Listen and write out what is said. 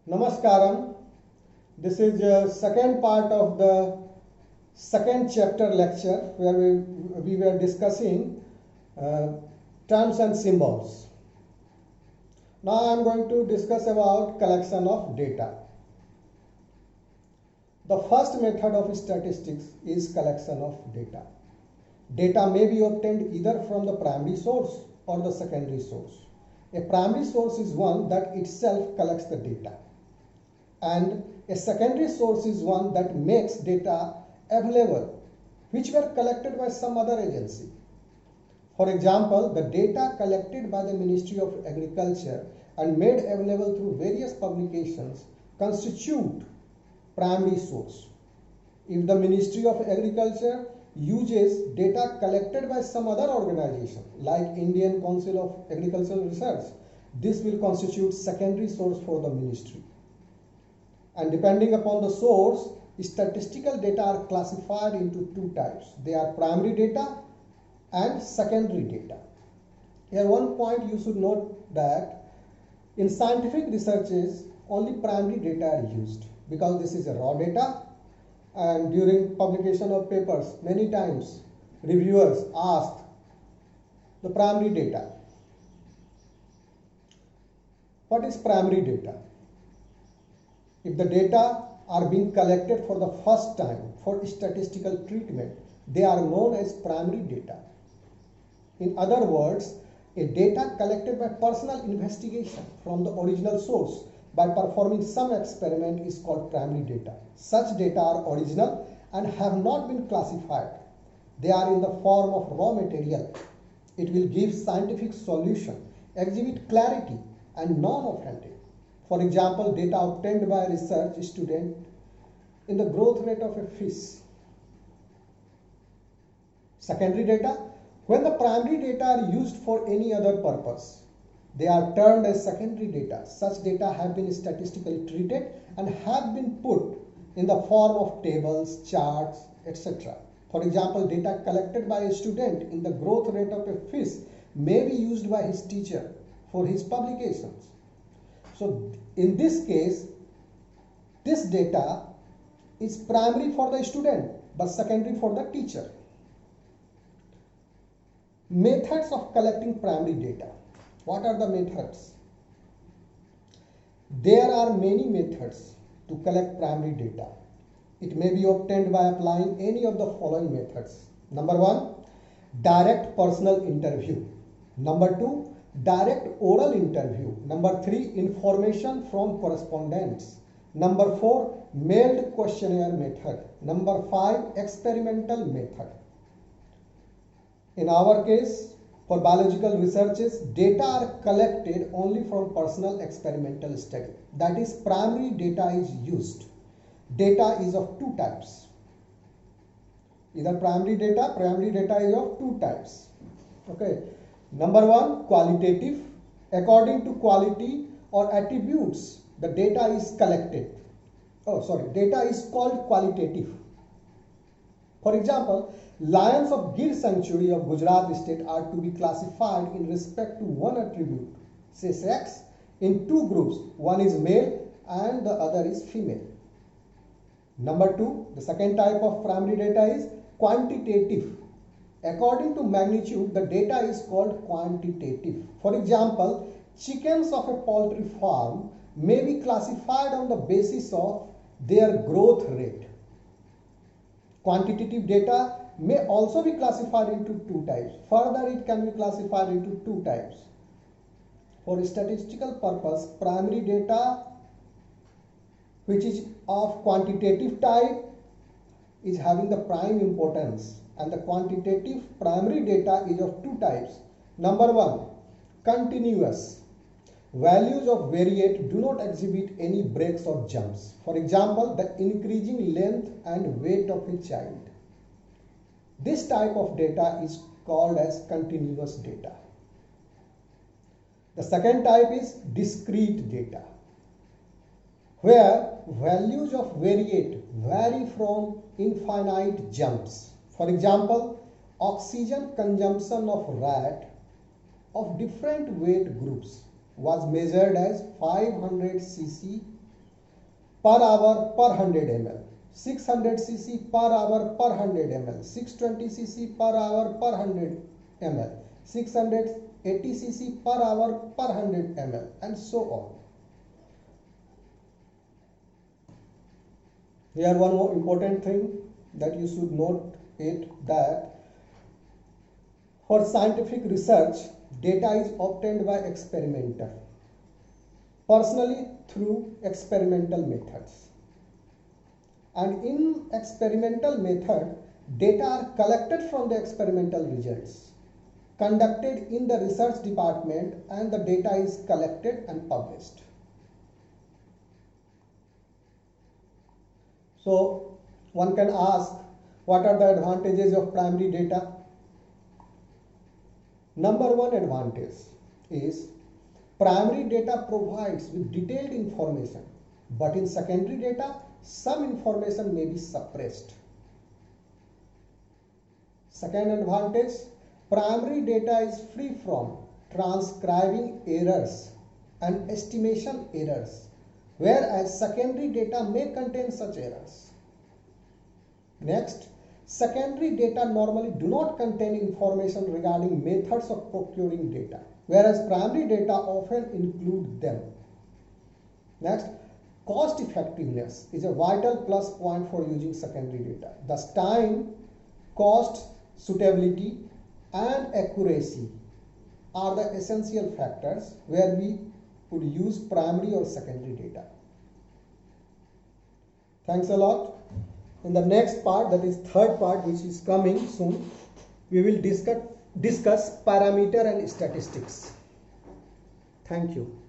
Namaskaram. This is the second part of the second chapter lecture where we were discussing uh, terms and symbols. Now I am going to discuss about collection of data. The first method of statistics is collection of data. Data may be obtained either from the primary source or the secondary source. A primary source is one that itself collects the data, and a secondary source is one that makes data available which were collected by some other agency. For example, the data collected by the Ministry of Agriculture and made available through various publications constitute primary source. If the Ministry of Agriculture uses data collected by some other organization like Indian Council of Agricultural Research, this will constitute secondary source for the ministry. And depending upon the source, statistical data are classified into two types. They are primary data and secondary data. Here one point you should note that in scientific researches only primary data are used because this is a raw data, and during publication of papers many times reviewers asked the primary data. What is primary data? If the data are being collected for the first time for statistical treatment, they are known as primary data. In other words, a data collected by personal investigation from the original source by performing some experiment is called primary data. Such data are original and have not been classified. They are in the form of raw material. It will give scientific solution, exhibit clarity and non-offending. For example, data obtained by a research student in the growth rate of a fish. Secondary data, when the primary data are used for any other purpose, they are termed as secondary data. Such data have been statistically treated and have been put in the form of tables, charts, etc. For example, data collected by a student in the growth rate of a fish may be used by his teacher for his publications. So in this case, this data is primary for the student but secondary for the teacher. Methods of collecting primary data. What are the methods? There are many methods to collect primary data. It may be obtained by applying any of the following methods. Number 1, direct personal interview. Number 2, direct oral interview. Number 3, information from correspondence. Number 4, mailed questionnaire method. Number 5, experimental method. In our case, for biological researches, data are collected only from personal experimental study. That is, primary data is used. Data is of two types. Either primary data is of two types. Okay. Number 1, qualitative. According to quality or attributes, the data is collected. Data is called qualitative. For example, lions of Gir sanctuary of Gujarat state are to be classified in respect to one attribute, say sex, in two groups. One is male and the other is female. Number 2, the second type of primary data is quantitative. According to magnitude, the data is called quantitative. For example, chickens of a poultry farm may be classified on the basis of their growth rate. Quantitative data may also be classified into two types. Further, it can be classified into two types. For statistical purpose, primary data which is of quantitative type is having the prime importance, and the quantitative primary data is of two types. Number 1, continuous. Values of variate do not exhibit any breaks or jumps. For example, the increasing length and weight of a child. This type of data is called as continuous data. The second type is discrete data, where values of variate vary from infinite jumps. For example, oxygen consumption of rat of different weight groups was measured as 500 cc per hour per 100 ml, 600 cc per hour per 100 ml, 620 cc per hour per 100 ml, 680 cc per hour per 100 ml, and so on. Here one more important thing that you should note it, that for scientific research, data is obtained by experimenter, personally through experimental methods. And in experimental method, data are collected from the experimental results, conducted in the research department, and the data is collected and published. So one can ask, what are the advantages of primary data? Number one advantage is primary data provides with detailed information, but in secondary data, some information may be suppressed. Second advantage, primary data is free from transcribing errors and estimation errors, whereas secondary data may contain such errors. Next, secondary data normally do not contain information regarding methods of procuring data, whereas primary data often include them. Next, cost effectiveness is a vital plus point for using secondary data. Thus, time, cost, suitability, and accuracy are the essential factors where we would use primary or secondary data. Thanks a lot. In the next part, that is third part, which is coming soon, we will discuss parameter and statistics. Thank you.